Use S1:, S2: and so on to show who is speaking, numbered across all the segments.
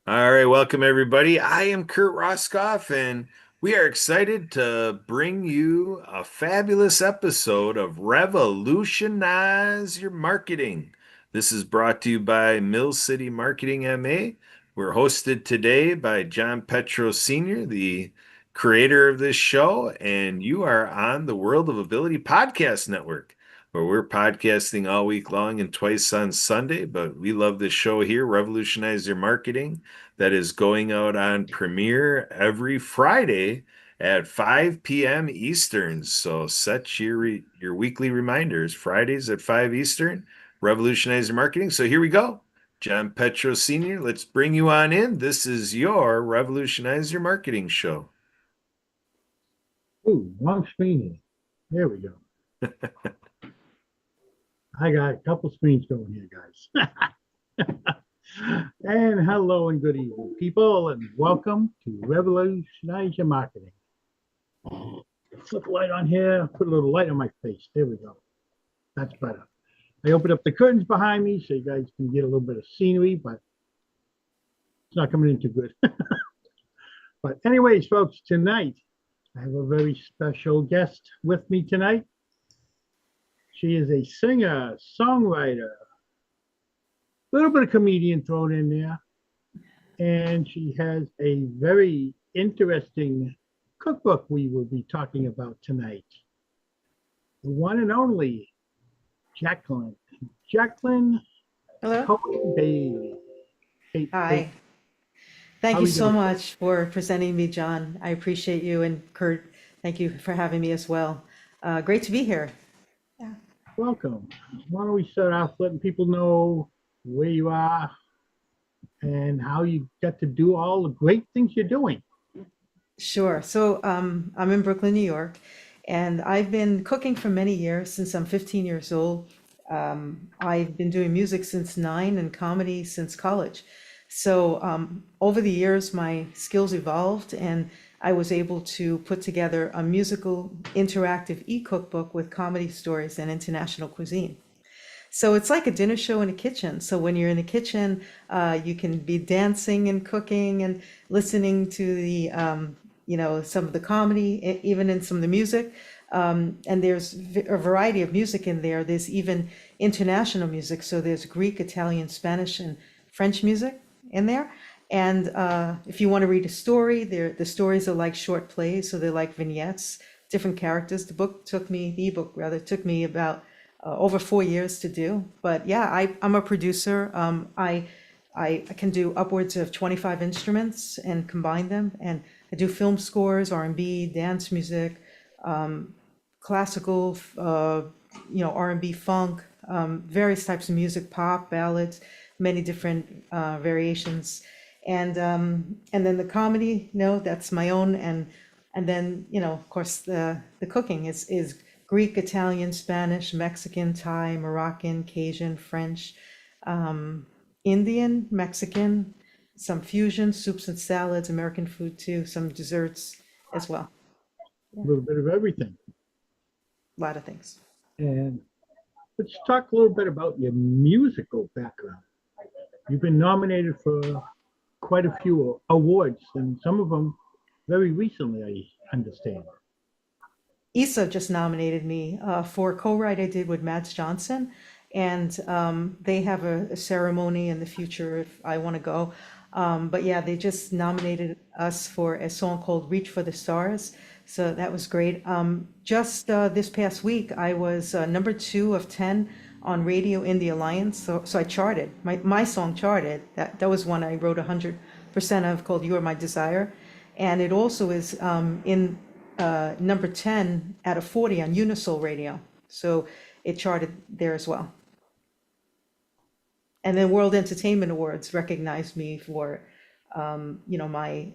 S1: All right, welcome everybody. I am Kurt Roskoff, and we are excited to bring you a fabulous episode of Revolutionize Your Marketing. This is brought to you by Mill City Marketing MA. We're hosted today by John Petros Sr., the creator of this show, and you are on the World of Ability Podcast Network, where we're podcasting all week long and twice on Sunday. But we love this show here, Revolutionize Your Marketing, that is going out on premiere every Friday at 5 p.m. Eastern. So set your weekly reminders, Fridays at 5 Eastern, Revolutionize Your Marketing. So here we go. John Petros Sr., let's bring you on in. This is your Revolutionize Your Marketing show.
S2: Ooh, wrong screen here. There we go. I got a couple screens going here, guys. And hello and good evening, people, and welcome to Revolutionize Your Marketing. Flip the light on here, put a little light on my face. There we go. That's better. I opened up the curtains behind me so you guys can get a little bit of scenery, but it's not coming in too good. But anyways, folks, tonight I have a very special guest with me tonight. She is a singer, songwriter, a little bit of comedian thrown in there, and she has a very interesting cookbook we will be talking about tonight. The one and only Jacqueline. Jacqueline
S3: Hello.
S2: Cohen Bailey. Hey,
S3: Hi. Thank
S2: how
S3: you
S2: are you
S3: so
S2: doing?
S3: much for presenting me, John. I appreciate you, and Kurt, thank you for having me as well. Great to be here. Yeah.
S2: Welcome. Why don't we start off letting people know where you are and how you get to do all the great things you're doing.
S3: Sure. So I'm in Brooklyn, New York, and I've been cooking for many years, since I'm 15 years old. I've been doing music since 9 and comedy since college. So over the years, my skills evolved, and I was able to put together a musical interactive e-cookbook with comedy stories and international cuisine. So it's like a dinner show in a kitchen. So when you're in the kitchen, you can be dancing and cooking and listening to some of the comedy, even in some of the music. And there's a variety of music in there. There's even international music. So there's Greek, Italian, Spanish, and French music in there. And if you want to read a story, the stories are like short plays. So they're like vignettes, different characters. The ebook rather, took me about over 4 years to do. But yeah, I'm a producer. I can do upwards of 25 instruments and combine them. And I do film scores, R&B, dance music, classical, R&B, funk, various types of music, pop, ballads, many different variations. And then the comedy, that's my own. And then, of course, the cooking is Greek, Italian, Spanish, Mexican, Thai, Moroccan, Cajun, French, Indian, Mexican, some fusion, soups and salads, American food too, some desserts as well.
S2: A little bit of everything.
S3: A lot of things.
S2: And let's talk a little bit about your musical background. You've been nominated for quite a few awards, and some of them very recently, I understand.
S3: ISA just nominated me for a co-write I did with Mads Johnson, and they have a ceremony in the future if I want to go. But yeah, they just nominated us for a song called Reach for the Stars. So that was great. Just this past week, I was number 2 of 10 on Radio Indie Alliance. So I charted. My song charted. That was one I wrote 100% of, called You Are My Desire. And it also is in number 10 out of 40 on Unisol Radio. So it charted there as well. And then World Entertainment Awards recognized me for, my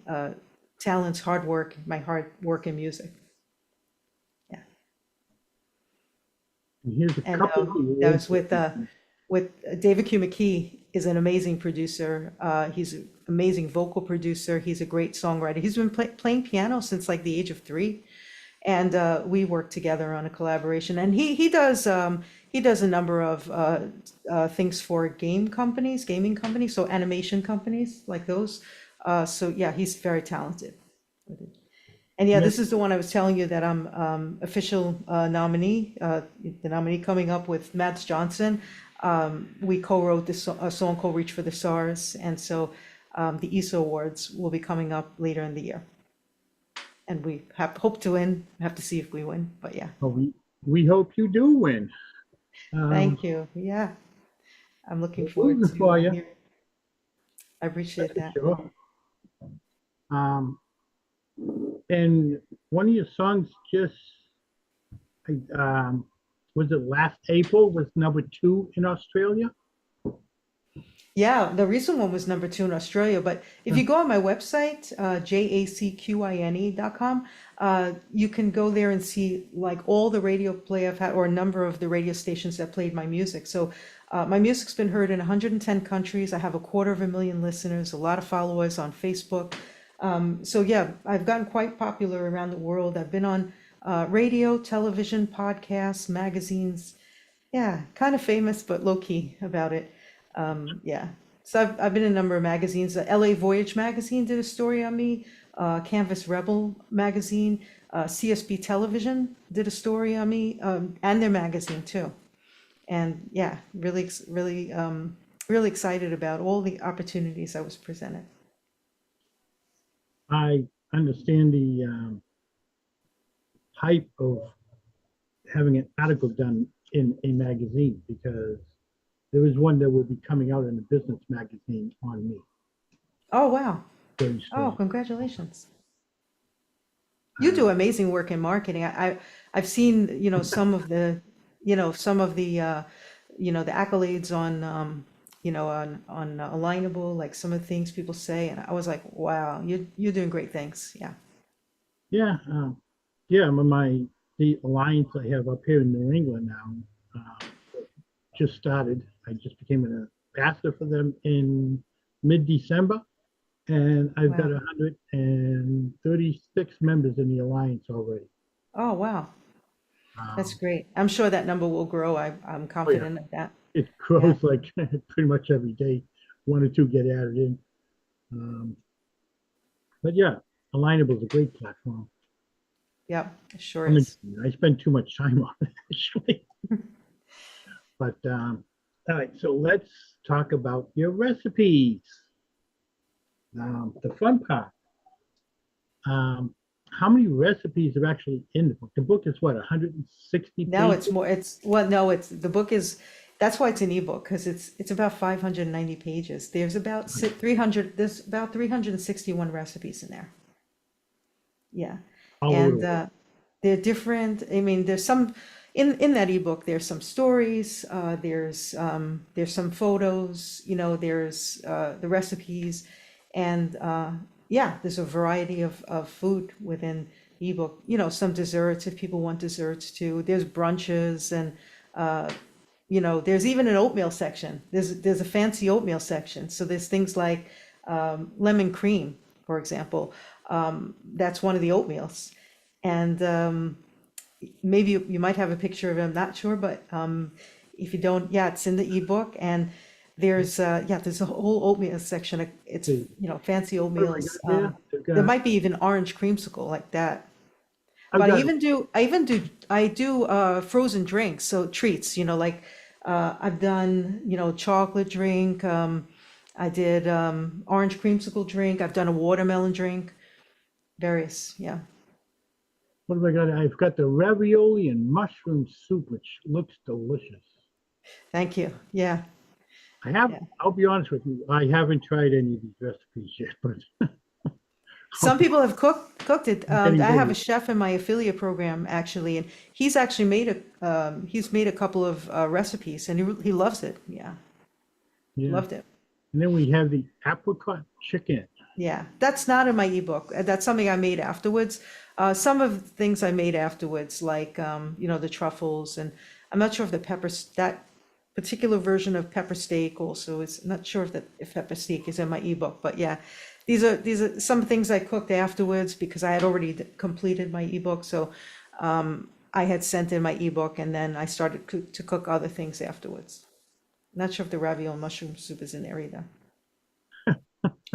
S3: talents, my hard work in music. Yeah.
S2: And here's a
S3: And
S2: couple of
S3: that
S2: awards.
S3: was with David Q. McKee is an amazing producer. He's an amazing vocal producer. He's a great songwriter. He's been playing piano since like the age of 3. and we work together on a collaboration. And he does a number of things for gaming companies, so animation companies like those. So yeah, he's very talented. And yeah,
S2: Next,
S3: this is the one I was telling you that I'm official nominee, the nominee coming up with Mads Johnson. We co-wrote a song called "Reach for the Stars," and so the ESA Awards will be coming up later in the year, and we hope to win. Have to see if we win, but yeah,
S2: well, we hope you do win. Um,
S3: thank you. Yeah, I'm looking
S2: we're
S3: forward
S2: rooting
S3: to
S2: for you,
S3: hearing. I
S2: that's
S3: appreciate
S2: for
S3: that.
S2: sure. Um, and one of your songs just, um, was it last April, was number 2 in Australia?
S3: Yeah, the recent one was number 2 in Australia, but if
S2: Yeah.
S3: you go on my website, jacquine.com, you can go there and see like all the radio play I've had, or a number of the radio stations that played my music. So my music's been heard in 110 countries. I have 250,000 listeners, a lot of followers on Facebook. So yeah, I've gotten quite popular around the world. I've been on radio, television, podcasts, magazines. Yeah, kind of famous, but low key about it. Yeah. So I've been in a number of magazines. The LA Voyage magazine did a story on me. Canvas Rebel magazine, CSB Television did a story on me, and their magazine too. And yeah, really excited about all the opportunities I was presented.
S2: I understand the hype of having an article done in a magazine, because there is one that will be coming out in a business magazine on me
S3: Oh, wow.
S2: very
S3: Oh,
S2: soon.
S3: congratulations. You do
S2: Uh,
S3: amazing work in marketing. I've seen, some of the the accolades on on Alignable, like some of the things people say, and I was like, wow, you're doing great things. Yeah.
S2: yeah, yeah. The alliance I have up here in New England now just started. I just became an ambassador for them in mid-December, and I've got
S3: Wow.
S2: 136 members in the alliance already.
S3: Oh, wow. That's
S2: Um,
S3: great. I'm sure that number will grow. I'm
S2: oh yeah,
S3: confident of that.
S2: it
S3: Yeah.
S2: grows like pretty much every day. One or two get added in. Um, but yeah, Alignable is a great platform.
S3: Yep. It sure
S2: I'm
S3: is.
S2: I spend too much time on it actually. But all right, so let's talk about your recipes. The fun part. Um, how many recipes are actually in the book? The book is what, 160
S3: Now
S2: pages?
S3: it's more, it's, well, no, it's, the book is, that's why it's an ebook, because it's about 590 pages. There's about 361 recipes in there. Yeah.
S2: All over the
S3: And
S2: world.
S3: they're different. I mean, there's some, in that ebook, there's some stories, there's some photos, there's the recipes. And yeah, there's a variety of food within the ebook. Some desserts if people want desserts too. There's brunches and there's even an oatmeal section. There's a fancy oatmeal section. So there's things like lemon cream, for example. That's one of the oatmeals. And maybe you might have a picture of it, I'm not sure, but if you don't, yeah, it's in the ebook. And there's a whole oatmeal section. It's,
S2: See,
S3: fancy
S2: what have I
S3: oatmeals.
S2: got here? I've
S3: There
S2: got,
S3: might be even orange creamsicle like that.
S2: I've
S3: But
S2: got,
S3: I do frozen drinks, so treats, like I've done, chocolate drink, I did orange creamsicle drink, I've done a watermelon drink, various, yeah.
S2: what have I got? I've got the ravioli and mushroom soup, which looks delicious.
S3: Thank you. Yeah.
S2: I
S3: Yeah.
S2: I'll be honest with you, I haven't tried any of these recipes yet, but
S3: Some people have cooked it.
S2: I'm getting
S3: I have a
S2: ready.
S3: chef in my affiliate program actually, and he's actually he's made a couple of recipes, and he loves it. Yeah,
S2: Yeah.
S3: loved it.
S2: And then we have the apricot chicken.
S3: Yeah, that's not in my ebook. That's something I made afterwards. Some of the things I made afterwards, like the truffles, and I'm not sure if that particular version of pepper steak also is. I'm not sure if pepper steak is in my ebook, but yeah, These are some things I cooked afterwards because I had already completed my ebook. So I had sent in my ebook and then I started to cook other things afterwards. Not sure if the ravioli mushroom soup is in there either.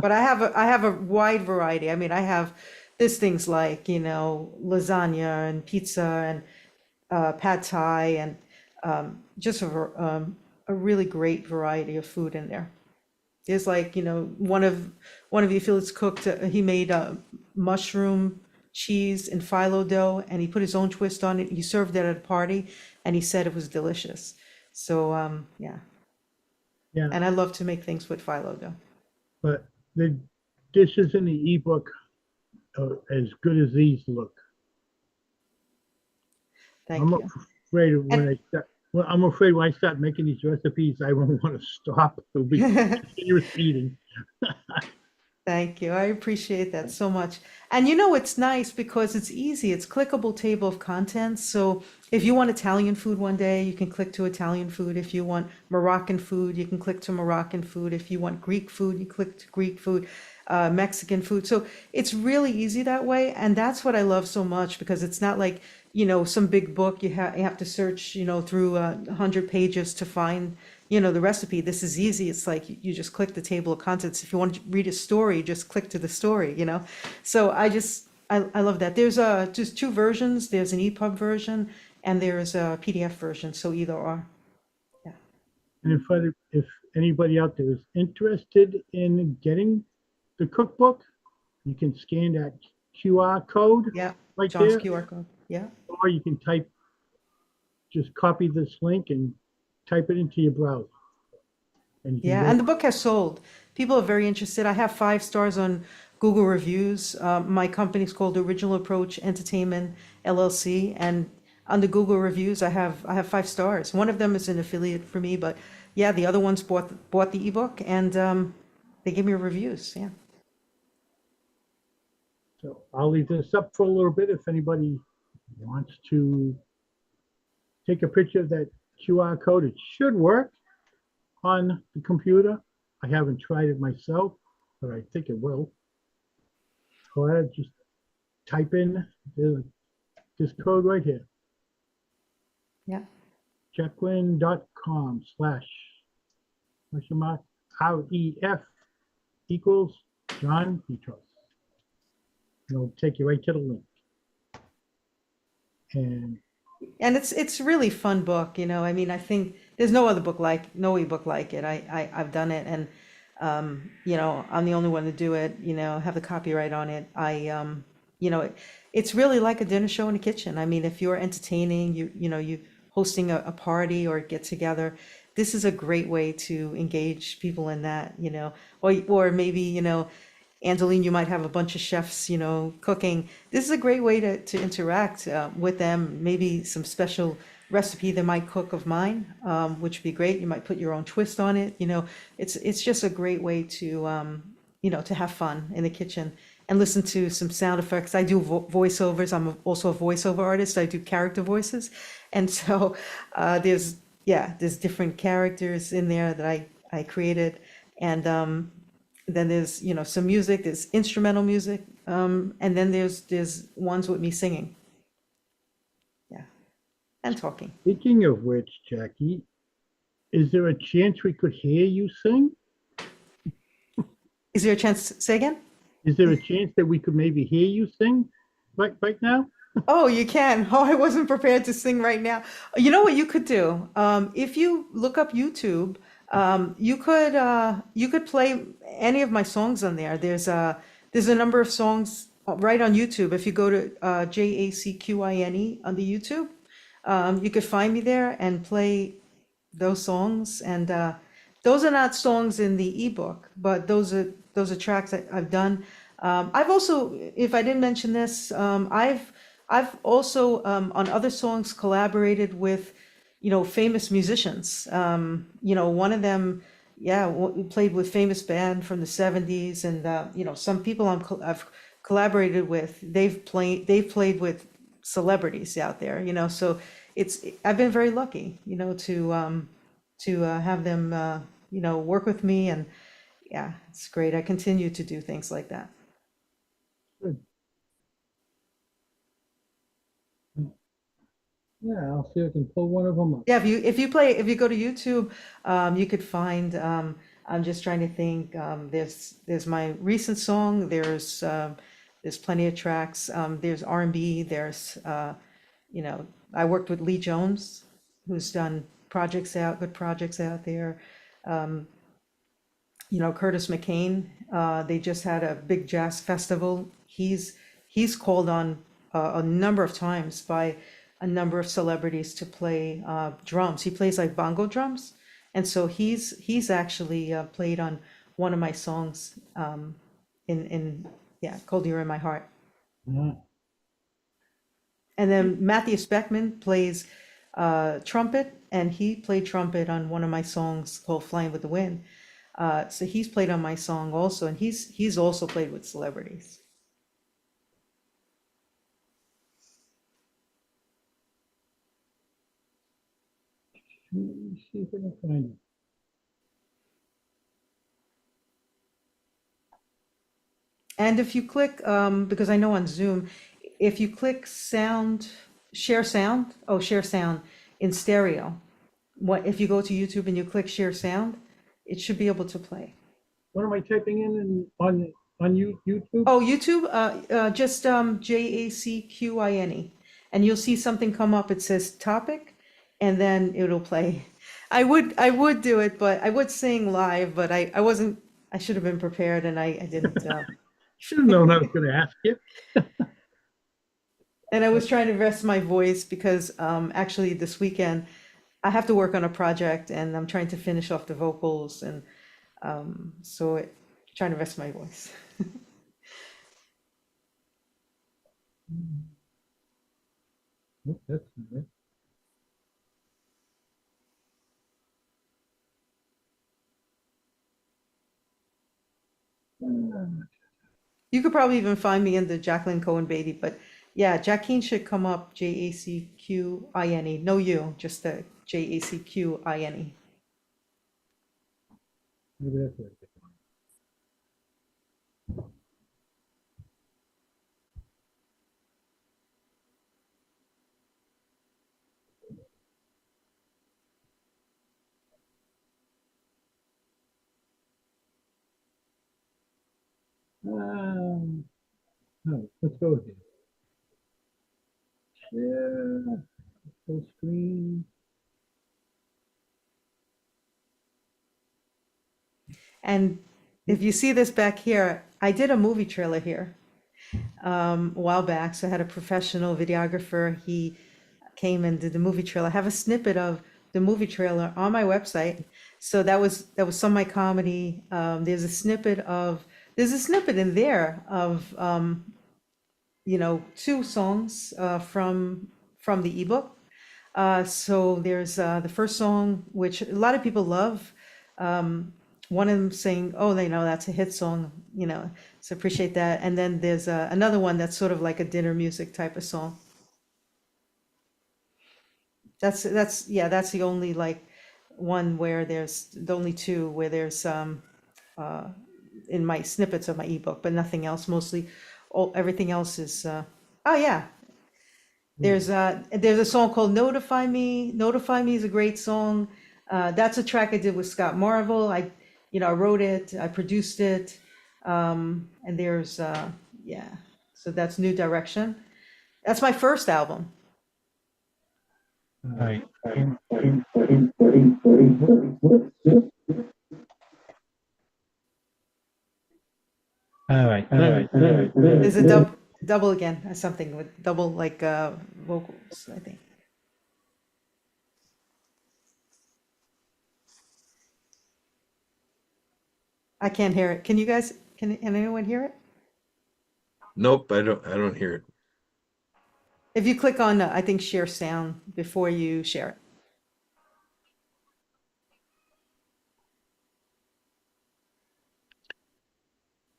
S3: But I have a wide variety. I mean, I have there's things like, lasagna and pizza and pad thai and just a really great variety of food in there. There's like, one of you Felix cooked, he made mushroom cheese and phyllo dough and he put his own twist on it. He served it at a party and he said it was delicious. So, yeah.
S2: Yeah,
S3: And I love to make things with phyllo dough.
S2: but the dishes in the ebook are as good as these look. I'm
S3: Thank you.
S2: afraid of
S3: And
S2: when I start. Well, I'm afraid when I start making these recipes, I won't want to stop. It'll be continuous eating.
S3: thank you. I appreciate that so much. And it's nice because it's easy. It's clickable table of contents. So if you want Italian food one day, you can click to Italian food. If you want Moroccan food, you can click to Moroccan food. If you want Greek food, you click to Greek food, Mexican food. So it's really easy that way. And that's what I love so much because it's not like, some big book you have to search, through 100 pages to find the recipe. This is easy. It's like you just click the table of contents. If you want to read a story, just click to the story. So I love that. There's just two versions. There's an EPUB version and there's a PDF version. So either or. Yeah.
S2: And if anybody out there is interested in getting the cookbook, you can scan that QR code
S3: Yeah.
S2: right
S3: John's
S2: there,
S3: QR code. Yeah.
S2: or you can just copy this link and type it into your browser, and you can
S3: Yeah.
S2: go.
S3: And the book has sold. People are very interested. I have 5 stars on Google reviews. My company's called Original Approach Entertainment LLC, and on the Google reviews, I have 5 stars. One of them is an affiliate for me, but yeah, the other ones bought the ebook and they give me reviews. Yeah.
S2: So I'll leave this up for a little bit if anybody wants to take a picture of that QR code. It should work on the computer. I haven't tried it myself, but I think it will. Go ahead, just type in this code right here,
S3: Yeah.
S2: jacqueline.com / REF equals John Petros. It'll take you right to the link. And
S3: And it's really fun book. I mean, I think there's no ebook like it. I've done it and I'm the only one to do it, have the copyright on it. It's really like a dinner show in the kitchen. I mean, if you're entertaining, you hosting a party or get together, this is a great way to engage people in that. Or maybe, Angeline, you might have a bunch of chefs, cooking. This is a great way to interact with them. Maybe some special recipe they might cook of mine, which would be great. You might put your own twist on it. It's just a great way to have fun in the kitchen and listen to some sound effects. I do voiceovers. I'm also a voiceover artist. I do character voices, and so there's different characters in there that I created, and then there's some music, there's instrumental music, and then there's ones with me singing, yeah, and talking.
S2: speaking of which, Jackie, is there a chance we could hear you sing?
S3: Is there a chance say again?
S2: Is there a chance that we could maybe hear you sing right now?
S3: Oh, you can. Oh, I wasn't prepared to sing right now. You know what you could do? If you look up YouTube, you could play any of my songs on there. There's a number of songs right on YouTube. If you go to JACQINE on the YouTube, you could find me there and play those songs. And those are not songs in the ebook, but those are tracks that I've done. I've also, if I didn't mention this, I've also on other songs collaborated with famous musicians. One of them, yeah, played with famous band from the '70s, and some people I've collaborated with. They've played with celebrities out there. So I've been very lucky, to have them, work with me, and Yeah, it's great. I continue to do things like that.
S2: Good. Yeah, I'll see if I can pull one of them up.
S3: Yeah, if you go to YouTube, you could find. I'm just trying to think. There's my recent song. There's plenty of tracks. There's R&B. You know, I worked with Lee Jones, who's done good projects out there. Curtis McCain, they just had a big jazz festival. He's called on a number of times by a number of celebrities to play drums. He plays like bongo drums, and so he's actually played on one of my songs in yeah, "Cold You're in My Heart."
S2: Uh,
S3: And then Matthew Speckman plays trumpet, and he played trumpet on one of my songs called "Flying with the Wind." So he's played on my song also, and he's also played with celebrities.
S2: let me see if I can find it.
S3: And if you click, because I know on Zoom, if you click share sound in stereo. What if you go to YouTube and you click share sound, it should be able to play.
S2: What am I typing in on YouTube?
S3: Oh, YouTube, just JACQINE, and you'll see something come up. It says topic, and then it'll play. I would do it, but I would sing live, but I wasn't. I should have been prepared, and I didn't.
S2: Should have known I was going to ask you.
S3: And I was trying to rest my voice because actually this weekend I have to work on a project, and I'm trying to finish off the vocals, and trying to rest my voice.
S2: Nope, that's not it.
S3: You could probably even find me in the Jacqueline Cohen Beatty, but yeah, Jacqueline should come up, JACQINE. No you, just the JACQINE.
S2: Maybe that's what it is. No, let's go here. Share full screen.
S3: And if you see this back here, I did a movie trailer here a while back. So I had a professional videographer. He came and did the movie trailer. I have a snippet of the movie trailer on my website. So that was some of my comedy. There's a snippet in there of two songs from the ebook. So there's the first song, which a lot of people love. One of them saying, "Oh, they know that's a hit song," so appreciate that. And then there's another one that's sort of like a dinner music type of song. That's the only like one where there's the only two where there's uh, in my snippets of my ebook, but nothing else. Mostly, everything else is. Oh yeah, there's a song called "Notify Me." "Notify Me" is a great song. That's a track I did with Scott Marvel. I wrote it, I produced it, and there's yeah. So that's New Direction. That's my first album.
S2: All right. All right.
S3: There's a double again, something with double like vocals, I think. I can't hear it. Can you guys? Can anyone hear it?
S1: Nope, I don't hear it.
S3: If you click on, I think share sound before you share it.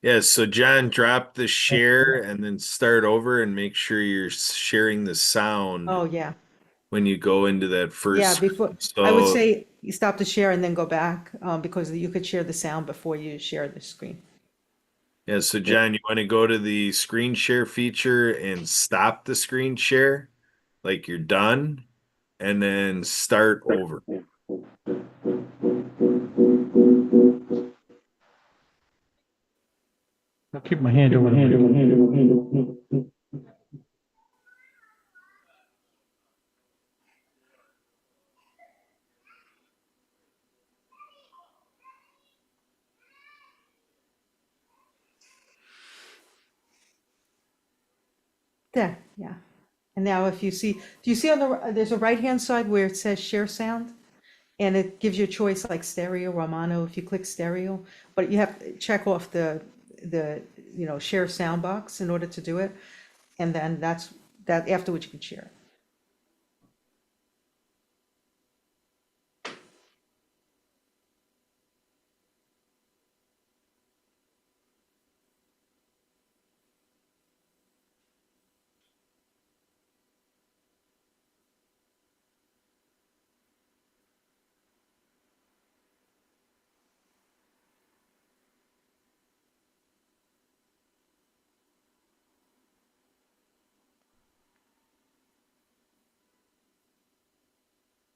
S1: Yeah, so John, drop the share and then start over and make sure you're sharing the sound
S3: Oh yeah,
S1: when you go into that
S3: yeah.
S1: first
S3: Before
S1: screen.
S3: I would
S1: So
S3: say you stop the share and then go back, because you could share the sound before you share the screen.
S1: Yeah, so John, you want to go to the screen share feature and stop the screen share, like you're done, and then start over.
S2: I'll keep my hand over the
S3: There, yeah. And now if you see, do you see on there's a right-hand side where it says share sound? And it gives you a choice like stereo or mono if you click stereo, but you have to check off the, share sound box in order to do it. And then that afterwards you can share it.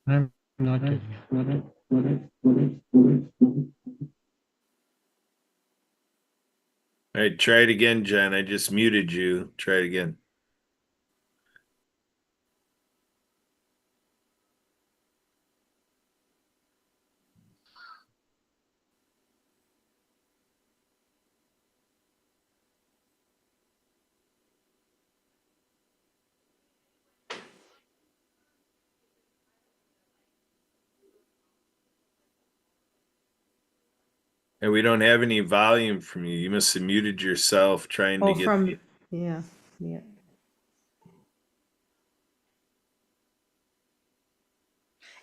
S2: I'm not getting it.
S1: All right, try it again, John. I just muted you. Try it again. And we don't have any volume from you. You must have muted yourself trying to
S3: Oh,
S1: get the.
S3: yeah, yeah.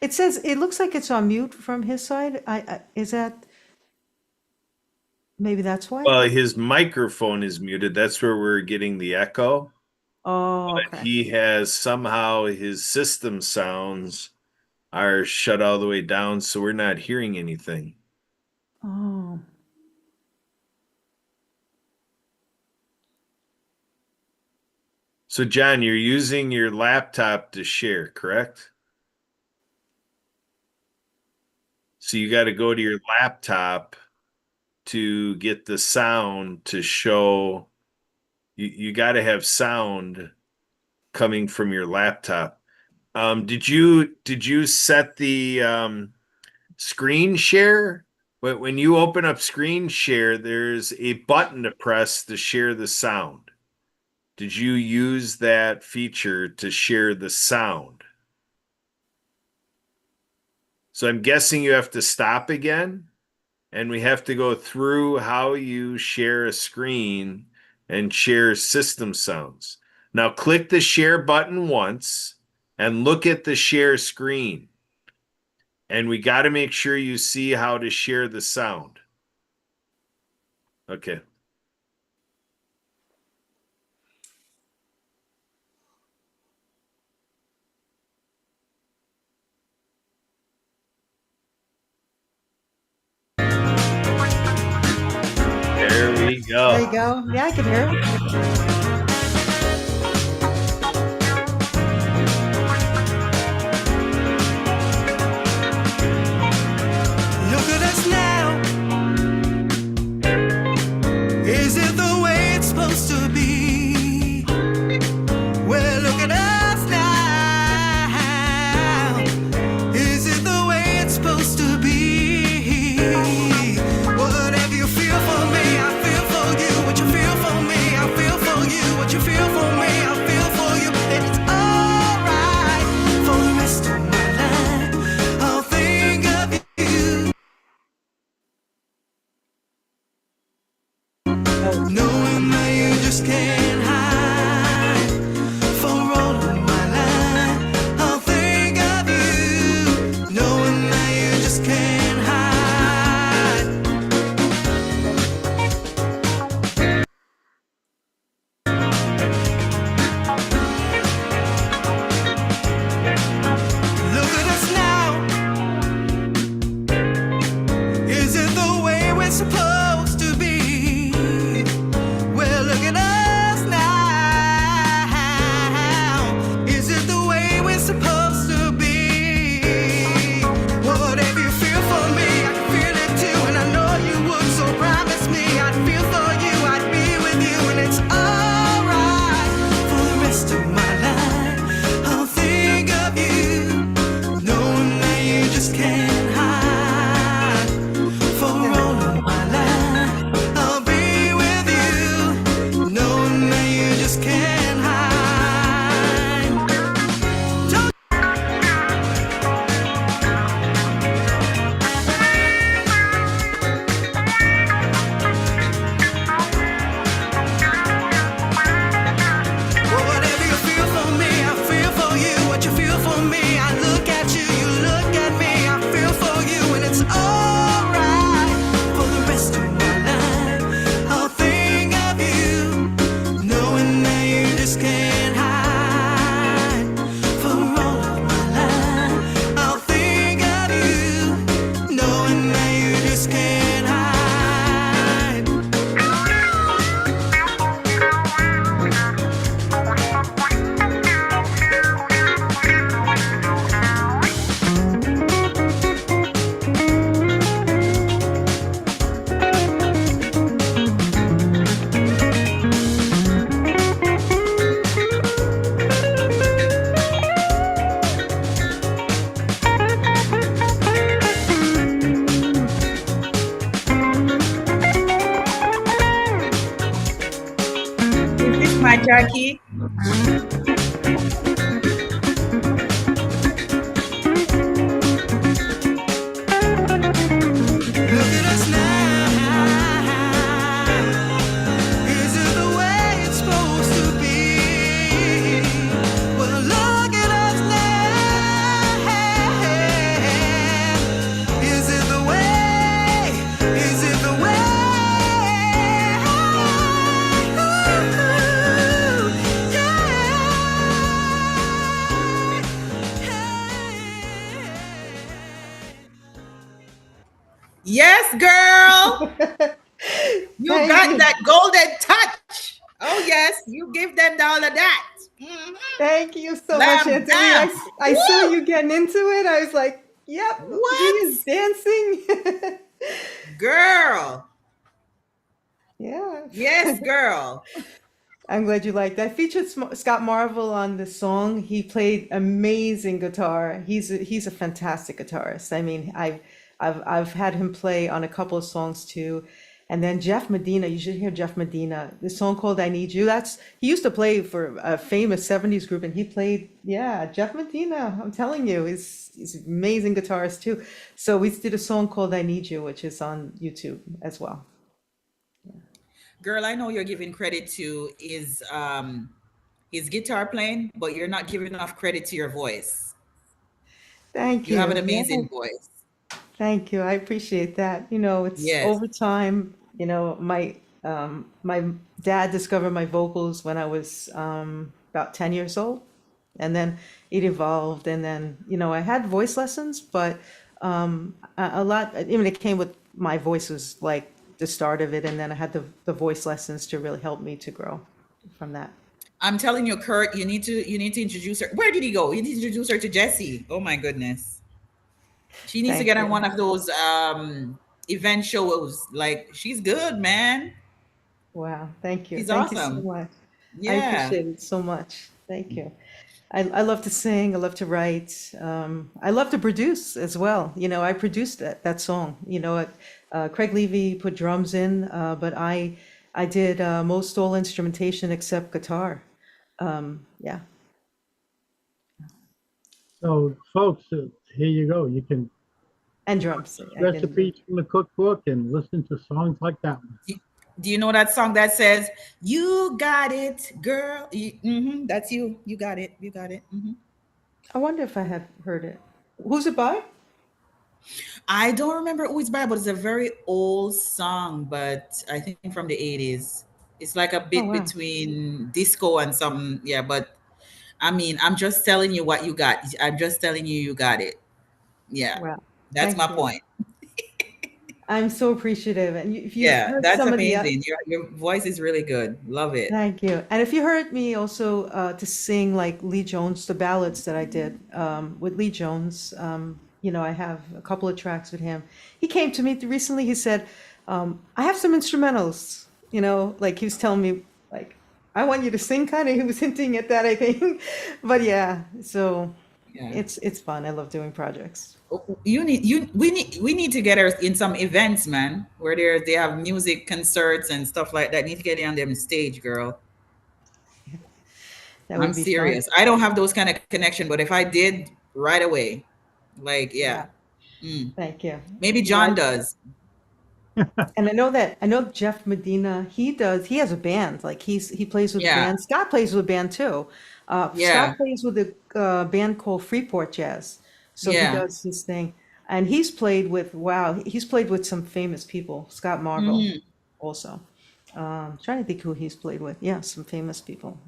S3: It says, it looks like it's on mute from his side. Is that, maybe that's why?
S1: Well, his microphone is muted. That's where we're getting the echo.
S3: Oh,
S1: But
S3: okay.
S1: he has somehow his system sounds are shut all the way down, so we're not hearing anything.
S3: Oh,
S1: So, John, you're using your laptop to share, correct? So you got to go to your laptop to get the sound to show. You got to have sound coming from your laptop. Did you set the screen share? When you open up screen share, there's a button to press to share the sound. Did you use that feature to share the sound? So I'm guessing you have to stop again, and we have to go through how you share a screen and share system sounds. Now click the share button once and look at the share screen. And we got to make sure you see how to share the sound. Okay. There we go.
S3: there you go. Yeah, I can hear it.
S4: Look at us now. Is it the way it's supposed to be? Well, look at us now. Is it the way it's supposed to be? Whatever you feel for me, I feel for you. What you feel for me, I feel for you. What just can't hide. Don't Well, whatever you feel for me, I feel for you. What you feel for me, I look at you, you look at me. I feel for you, and it's alright. For the rest of my life, I'll think of you, knowing that you just can't hide. For all of my life, I'll think of you, knowing that you just can't hide.
S5: Is this my Jackie?
S4: Look at us now. Is it the way it's supposed to be? Well, look at us now. Is it the way? Is it the way?
S5: Yes, girl. You
S3: Thank
S5: got
S3: you.
S5: that golden touch. Oh, yes. You give them all of that. Mhm.
S3: Thank you so much,
S5: Bam,
S3: Anthony.
S5: bam.
S3: I saw you getting into it. I was like, yep, he
S5: What?
S3: is dancing.
S5: Girl.
S3: Yeah.
S5: Yes, girl.
S3: I'm glad you liked that. I featured Scott Marvel on the song. He played amazing guitar. He's a fantastic guitarist. I mean, I've had him play on a couple of songs too. And then Jeff Medina, you should hear Jeff Medina. The song called "I Need You." He used to play for a famous '70s group, and he played, yeah, Jeff Medina. I'm telling you, he's an amazing guitarist too. So we did a song called "I Need You," which is on YouTube as well.
S5: Girl, I know you're giving credit to his guitar playing, but you're not giving enough credit to your voice.
S3: Thank
S5: You have an
S3: you. Yeah.
S5: amazing voice.
S3: Thank you. I appreciate that. It's
S5: Yes.
S3: over time. My dad discovered my vocals when I was about 10 years old, and then it evolved. And then, I had voice lessons, but a lot, I mean, it came with my voice was like the start of it, and then I had the voice lessons to really help me to grow from that.
S5: I'm telling you, Kurt, you need to introduce her. Where did he go? You need to introduce her to Jessie. Oh my goodness. She needs to
S3: Thank
S5: get on
S3: you.
S5: one of those event shows. Like she's good, man.
S3: Wow. Thank you.
S5: She's
S3: Thank you so
S5: awesome.
S3: much. I
S5: Yeah.
S3: appreciate it so much. Thank you. I love to sing. I love to write. I love to produce as well. I produced that song. Craig Levy put drums in, but I did most all instrumentation except guitar. Yeah.
S2: So, folks, here you go. You can
S3: And drums. I did.
S2: recipes from the cookbook and listen to songs like that one.
S5: Do you know that song that says, "You got it, girl"? That's you. You got it. You got it.
S3: I wonder if I have heard it. Who's it by?
S5: I don't remember who it's by, but it's a very old song, but I think from the 80s. It's like a
S3: Oh,
S5: bit
S3: wow.
S5: between disco and some, yeah, but I mean, I'm just telling you what you got. I'm just telling you you got it. Yeah.
S3: Wow.
S5: That's my
S3: Thank you.
S5: point.
S3: I'm so appreciative. And if you've
S5: Yeah,
S3: heard
S5: that's
S3: some of the
S5: amazing. Your voice is really good. Love it.
S3: Thank you. And if you heard me also to sing like Lee Jones, the ballads that I did with Lee Jones, I have a couple of tracks with him. He came to me recently. He said, I have some instrumentals, like he was telling me, like, I want you to sing kind of. He was hinting at that, I think. But yeah, so
S5: Yeah.
S3: it's fun. I love doing projects.
S5: We need to get her in some events, man, where they have music concerts and stuff like that. Need to get her on them stage, girl.
S3: That
S5: I'm
S3: would be fun.
S5: serious. I don't have those kind of connection, but if I did, right away, like, yeah.
S3: Yeah,
S5: Mm.
S3: thank you.
S5: Maybe
S3: Yeah,
S5: John does.
S3: and I know Jeff Medina, he has a band, like he plays with a
S5: Yeah,
S3: band. Scott plays with a band too.
S5: yeah,
S3: Scott plays with a band called Freeport Jazz. So he
S5: yeah.
S3: does his thing. And he's played with some famous people. Scott Marvel
S5: Mhm.
S3: also. Trying to think who he's played with. Yeah, some famous people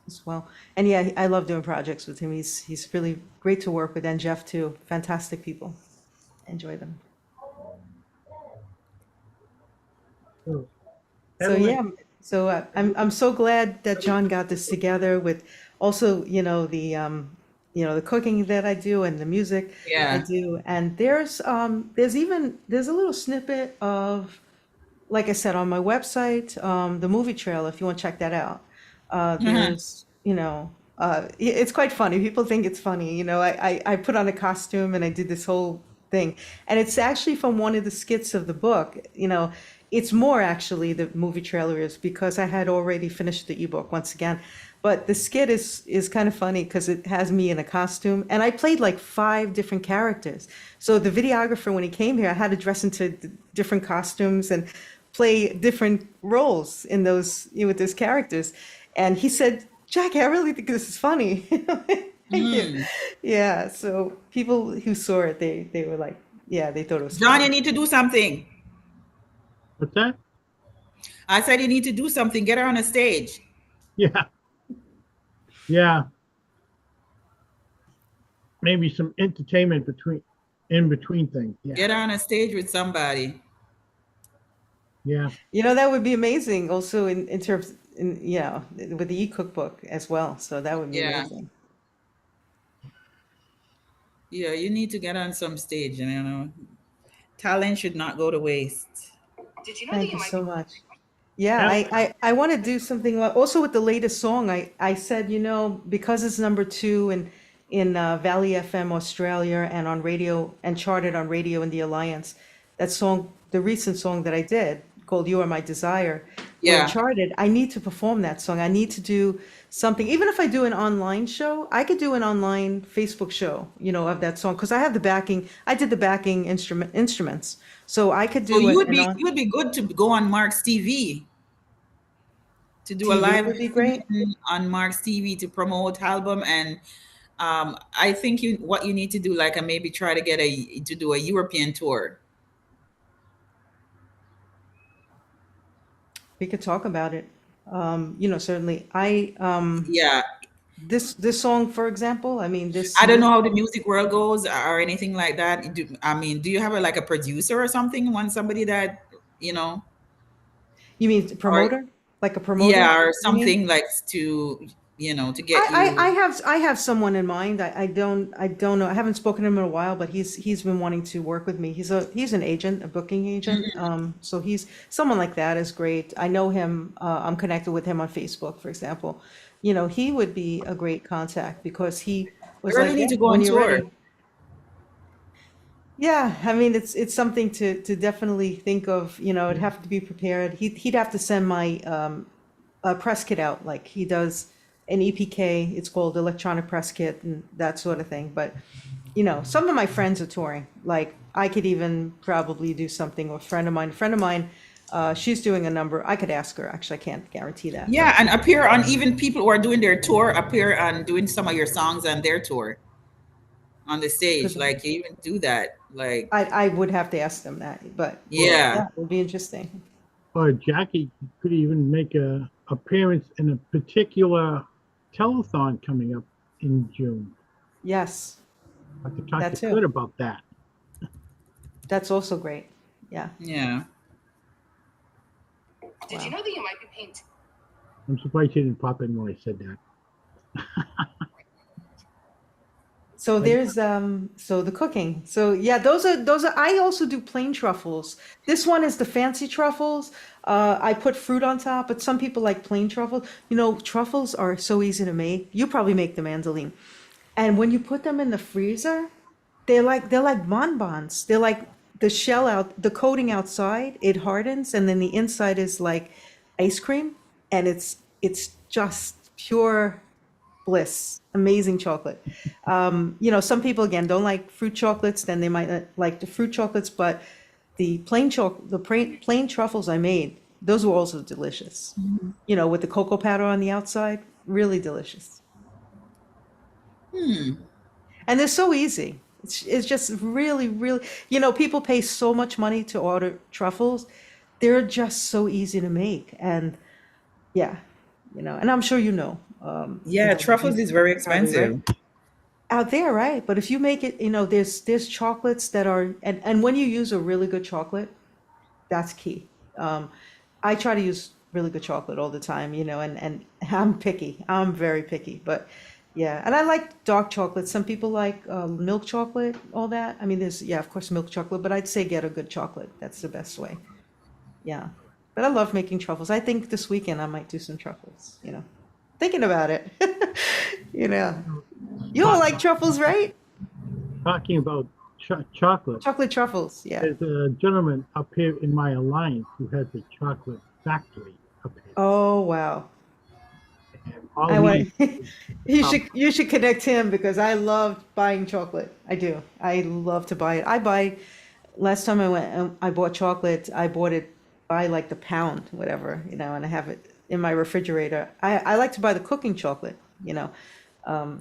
S3: as well. And yeah, I love doing projects with him. He's really great to work with, and Jeff too. Fantastic people. Enjoy them.
S2: So,
S3: So
S2: Evelyn,
S3: yeah, I'm so glad that John got this together with also, the cooking that I do and the music I
S5: Yeah.
S3: do. And there's a little snippet of, like I said, on my website, the movie trailer, if you want to check that out.
S5: Mhm.
S3: It's quite funny. People think it's funny. I put on a costume and I did this whole thing. And it's actually from one of the skits of the book. It's more actually the movie trailer is because I had already finished the ebook once again. But the skit is kind of funny because it has me in a costume, and I played like five different characters. So the videographer, when he came here, I had to dress into different costumes and play different roles in with those characters. And he said, "Jackie, I really think this is funny." Thank you.
S5: Mm.
S3: Yeah. So people who saw it, they were like, yeah, they thought it was
S5: John,
S3: funny.
S5: you need to do something.
S2: what's that?
S5: I said you need to do something. Get her on a stage.
S2: Yeah, yeah. Maybe some entertainment in between things. Yeah,
S5: Get her on a stage with somebody.
S2: yeah.
S3: That would be amazing. Also in terms in with the e-cookbook as well. So that would be
S5: Yeah.
S3: amazing.
S5: Yeah, you need to get on some stage, and talent should not go to waste.
S3: Thank you so much. Yeah,
S2: Evelyn,
S3: I want to do something also with the latest song. I said, because it's number two in Valley FM Australia and on radio and charted on radio in the Alliance. That song, the recent song that I did called "You Are My Desire," where it
S5: Yeah.
S3: charted. I need to perform that song. I need to do something. Even if I do an online show, I could do an online Facebook show, of that song because I have the backing. I did the backing instruments, so I could
S5: So
S3: do an
S5: you would be good to go on Mark's TV to do a
S3: TV
S5: live
S3: would be great.
S5: stream on Mark's TV to promote album, and I think what you need to do, like, maybe try to get to do a European tour.
S3: We could talk about it. Certainly. I
S5: Yeah,
S3: this song, for example, I mean this
S5: I don't know
S3: music.
S5: how the music world goes or anything like that. Do you have like a producer or something? Want somebody that you know,
S3: You mean
S5: or
S3: promoter? Like a promoter,
S5: yeah, or
S3: you mean?
S5: something like to get you.
S3: I have someone in mind. I don't know. I haven't spoken to him in a while, but he's been wanting to work with me. He's an agent, a booking agent. So he's someone like that is great. I know him. I'm connected with him on Facebook, for example. He would be a great contact because he
S5: You
S3: was
S5: really
S3: like,
S5: need
S3: yeah,
S5: to go
S3: when
S5: on
S3: you're
S5: tour.
S3: ready. Yeah, I mean it's something to definitely think of. It'd have to be prepared. He'd have to send my press kit out like he does an EPK. It's called electronic press kit and that sort of thing. But some of my friends are touring. Like I could even probably do something with a friend of mine. A friend of mine, she's doing a number. I could ask her. Actually, I can't guarantee that, but
S5: Yeah, and appear on, even people who are doing their tour, appear on doing some of your songs on their tour on the stage.
S3: because
S5: Like, you even do that. Like,
S3: I would have to ask them that. But
S2: or
S5: yeah.
S3: yeah, it would be interesting.
S2: Jackie could even make a appearance in a particular telethon coming up in June.
S3: Yes,
S2: I could talk
S3: that
S2: to
S3: too.
S2: Kurt about that.
S3: That's also great. Yeah.
S5: Yeah.
S3: Wow.
S2: I'm surprised he didn't pop in when I said that.
S3: So
S2: But
S3: there's so the cooking. So yeah, those are I also do plain truffles. This one is the fancy truffles. I put fruit on top, but some people like plain truffles. Truffles are so easy to make. You probably make them, Angeline. And when you put them in the freezer, they're like bonbons. They're like the coating outside, it hardens, and then the inside is like ice cream, and it's just pure. bliss, amazing chocolate. Some people again don't like fruit chocolates, then they might not like the fruit chocolates, but the plain truffles I made, those were also delicious. With the cocoa powder on the outside, really delicious. And they're so easy. It's just really, really, people pay so much money to order truffles. They're just so easy to make. And yeah, and I'm sure
S5: Yeah, truffles is very
S3: probably right
S5: expensive.
S3: out there, right? But if you make it, there's chocolates that are, and when you use a really good chocolate, that's key. Um, I try to use really good chocolate all the time, and I'm picky. I'm very picky, but yeah. And I like dark chocolate. Some people like milk chocolate, all that. I mean, yeah, of course, milk chocolate, but I'd say get a good chocolate. That's the best way. Yeah. But I love making truffles. I think this weekend I might do some truffles. Thinking about it. You know, you all
S2: Talk,
S3: like truffles, right?
S2: talking about chocolate,
S3: Chocolate truffles. Yeah.
S2: there's a gentleman up here in my alliance who has a chocolate factory up here.
S3: Oh, wow.
S2: And all
S3: I
S2: he
S3: want you
S2: um,
S3: should connect him because I love buying chocolate. I do. I love to buy it. Last time I went, I bought chocolate. I bought it by like the pound, whatever, and I have it in my refrigerator. I like to buy the cooking chocolate.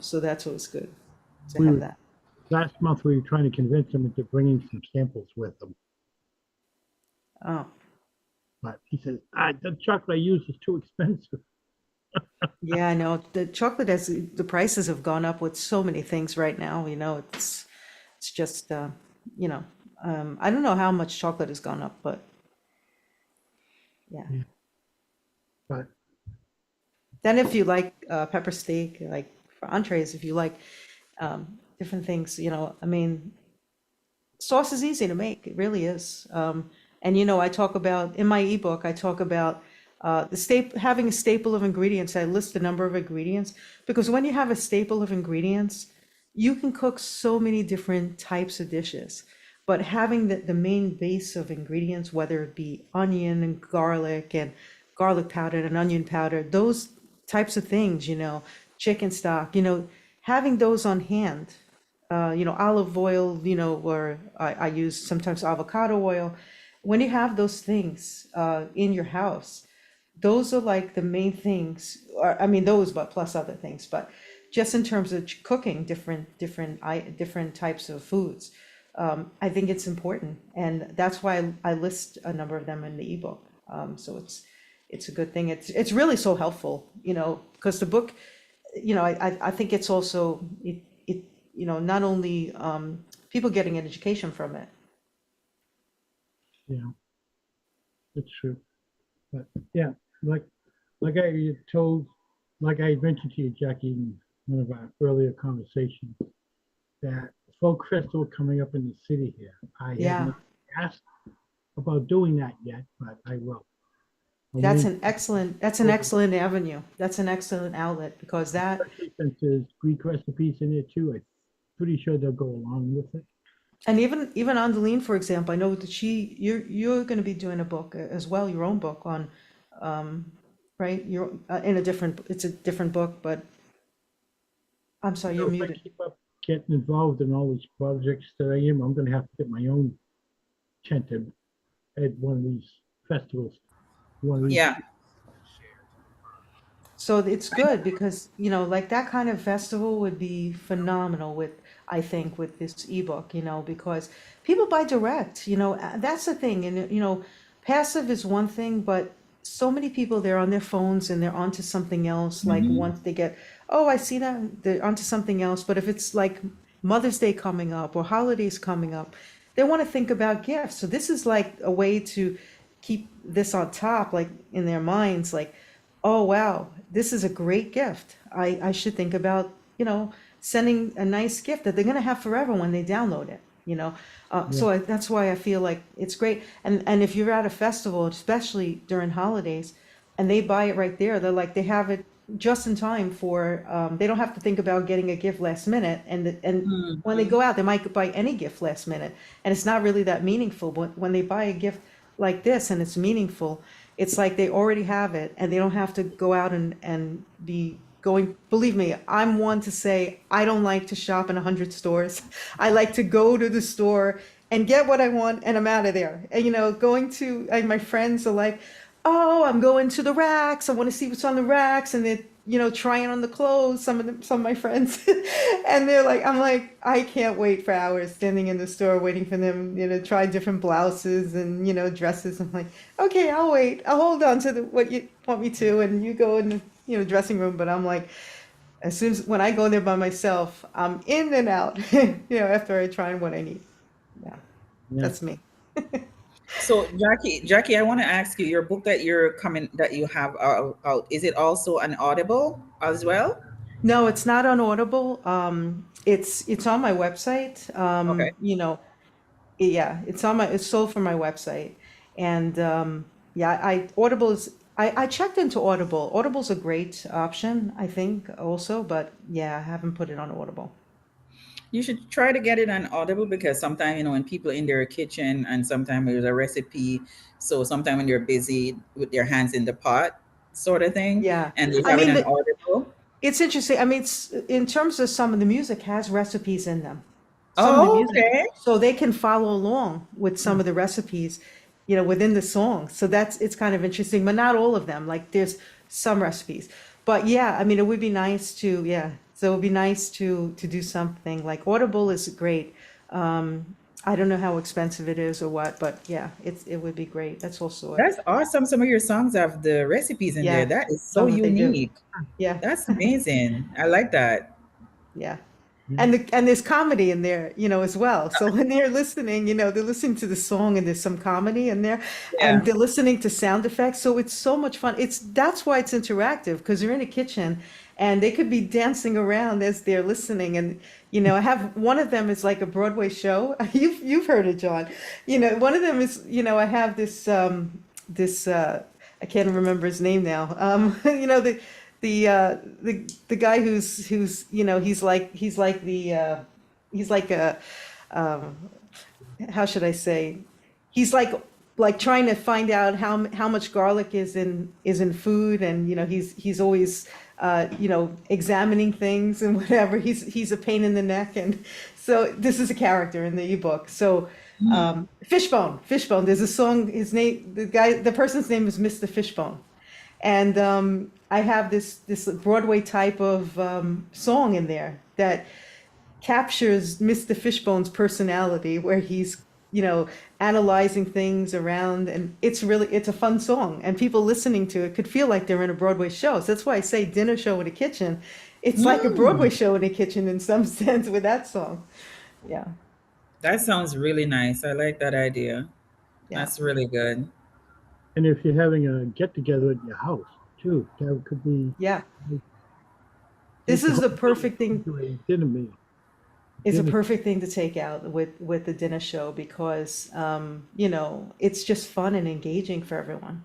S3: So that's what's good to
S2: we
S3: have
S2: were,
S3: that.
S2: last month we were trying to convince him into bringing some samples with him,
S3: Oh,
S2: but he says, the chocolate I use is too expensive.
S3: yeah, I know. The prices have gone up with so many things right now. It's just, you know, I don't know how much chocolate has gone up, but yeah.
S2: Yeah. But
S3: Then if you like pepper steak, like for entrees, if you like different things, I mean, sauce is easy to make. It really is. And I talk about in my ebook, I talk about having a staple of ingredients. I list the number of ingredients because when you have a staple of ingredients, you can cook so many different types of dishes. But having the main base of ingredients, whether it be onion and garlic powder and onion powder, those types of things, chicken stock, having those on hand, olive oil, or I use sometimes avocado oil. When you have those things in your house, those are like the main things, or I mean those, but plus other things, but just in terms of cooking different types of foods, I think it's important, and that's why I list a number of them in the ebook. So it's a good thing. It's really so helpful, because the book, I think it's also not only people getting an education from it.
S2: yeah, it's true. But yeah, like like I told, like I mentioned to you, Jackie, in one of our earlier conversations, that folk festival coming up in the city here. I have
S3: Yeah,
S2: not asked about doing that yet, but I will. I'm
S3: that's
S2: waiting,
S3: an excellent that's an excellent avenue. That's an excellent outlet because that.
S2: especially since there's Greek recipes in there too. I'm pretty sure they'll go along with it.
S3: And even Andeline, for example, I know that you're going to be doing a book as well, your own book on, right? You're it's a different book, but I'm sorry, you're
S2: So if I
S3: muted.
S2: keep up getting involved in all these projects that I am, I'm going to have to get my own tent at one of these festivals. One of these.
S5: Yeah.
S3: So it's good because, like that kind of festival would be phenomenal I think, with this ebook, because people buy direct, that's the thing. And, passive is one thing, but so many people, they're on their phones and they're onto something else. Like once they get, oh, I see that, they're onto something else. But if it's like Mother's Day coming up or holidays coming up, they want to think about gifts. So this is like a way to keep this on top, like in their minds, like, oh, wow, this is a great gift. I should think about, sending a nice gift that they're going to have forever when they download it.
S2: Yeah.
S3: That's why I feel like it's great. And if you're at a festival, especially during holidays, and they buy it right there, they have it just in time for, they don't have to think about getting a gift last minute. And when they go out, they might buy any gift last minute. And it's not really that meaningful. But when they buy a gift like this and it's meaningful, it's like they already have it and they don't have to go out and be going, believe me, I'm one to say I don't like to shop in 100 stores. I like to go to the store and get what I want and I'm out of there. And going to my friends are like, oh, I'm going to the racks. I want to see what's on the racks, and they're trying on the clothes. Some of my friends, and I'm like, I can't wait for hours standing in the store waiting for them, try different blouses and dresses. I'm like, okay, I'll wait. I'll hold on to what you want me to, and you go in the dressing room. But I'm like, as soon as when I go in there by myself, I'm in and out. After I try what I need. Yeah,
S2: Yeah.
S3: that's me.
S5: So Jackie, I want to ask you, your book that you have out, is it also an Audible as well?
S3: No, it's not on Audible. It's on my website.
S5: Okay.
S3: Yeah, it's sold from my website. And yeah, Audible is I checked into Audible. Audible's a great option, I think, also, but yeah, I haven't put it on Audible.
S5: You should try to get it on Audible, because sometimes, when people in their kitchen, and sometimes there's a recipe. So sometimes when they're busy with their hands in the pot, sort of thing,
S3: Yeah.
S5: and they
S3: I
S5: have it
S3: mean,
S5: on Audible.
S3: it's interesting. I mean, in terms of some of the music has recipes in them. Some of the
S5: Oh,
S3: music,
S5: okay.
S3: so they can follow along with some of the recipes, within the song. So it's kind of interesting, but not all of them. Like there's some recipes, but yeah, I mean, it would be nice to, yeah. So it would be nice to do something like Audible is great. I don't know how expensive it is or what, but yeah, it would be great. That's also
S5: That's awesome. Some of your songs have the recipes in there.
S3: yeah,
S5: That is so
S3: some of they do.
S5: unique.
S3: Yeah.
S5: That's amazing. I like that.
S3: Yeah.
S2: Yeah.
S3: And there's comedy in there, as well. So when they're listening, they're listening to the song and there's some comedy in there
S5: Yeah.
S3: and they're listening to sound effects. So it's so much fun. That's why it's interactive because they're in a kitchen and they could be dancing around as they're listening. And, I have one of them is like a Broadway show. You've heard it, John. One of them is, I have this I can't remember his name now. The guy who's he's like a um, how should I say, he's like trying to find out how much garlic is in food, and he's always examining things and whatever. He's a pain in the neck, and so this is a character in the ebook. So Fishbone, there's a song, the person's name is Mr. Fishbone, and I have this Broadway type of song in there that captures Mr. Fishbone's personality, where he's analyzing things around, and it's a fun song, and people listening to it could feel like they're in a Broadway show. So that's why I say dinner show in a kitchen. It's like a Broadway show in a kitchen in some sense with that song. Yeah,
S5: That sounds really nice. I like that idea.
S3: yeah,
S5: That's really good.
S2: And if you're having a get together at your house too, that could be
S3: yeah.
S2: make
S3: This
S2: the
S3: is the
S2: whole thing
S3: perfect thing.
S2: into a dinner meal.
S3: It's a
S2: Dinner.
S3: perfect thing to take out with the dinner show because it's just fun and engaging for everyone.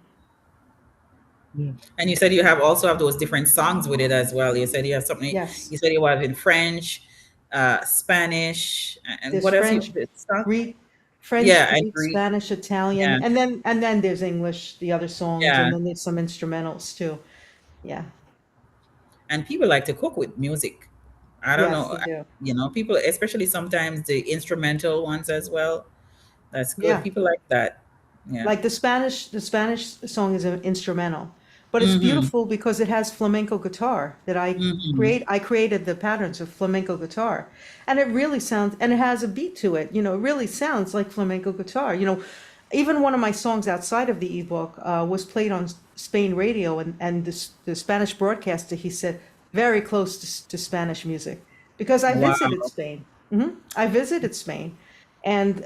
S2: Yeah.
S5: And you said you also have those different songs with it as well. You said you have something.
S3: Yes,
S5: You said you have in French, Spanish, and
S3: there's
S5: what else?
S3: French,
S5: Song?
S3: Greek, French,
S5: Yeah, and
S3: Greek,
S5: Greek.
S3: Spanish, Italian,
S5: Yeah,
S3: and then there's English, the other songs,
S5: yeah.
S3: and then there's some instrumentals too. Yeah.
S5: And people like to cook with music. I don't
S3: Yes,
S5: know.
S3: they do.
S5: People, especially sometimes the instrumental ones as well. That's good.
S3: Yeah.
S5: People like that. Yeah.
S3: Like the Spanish song is an instrumental, but it's
S5: Mm-hmm.
S3: beautiful because it has flamenco guitar that
S5: Mm-hmm.
S3: I created the patterns of flamenco guitar, and it really sounds, and it has a beat to it. It really sounds like flamenco guitar. Even one of my songs outside of the ebook was played on Spain radio, and the Spanish broadcaster, he said, very close to Spanish music because I visited
S5: Wow.
S3: Spain. I visited Spain. And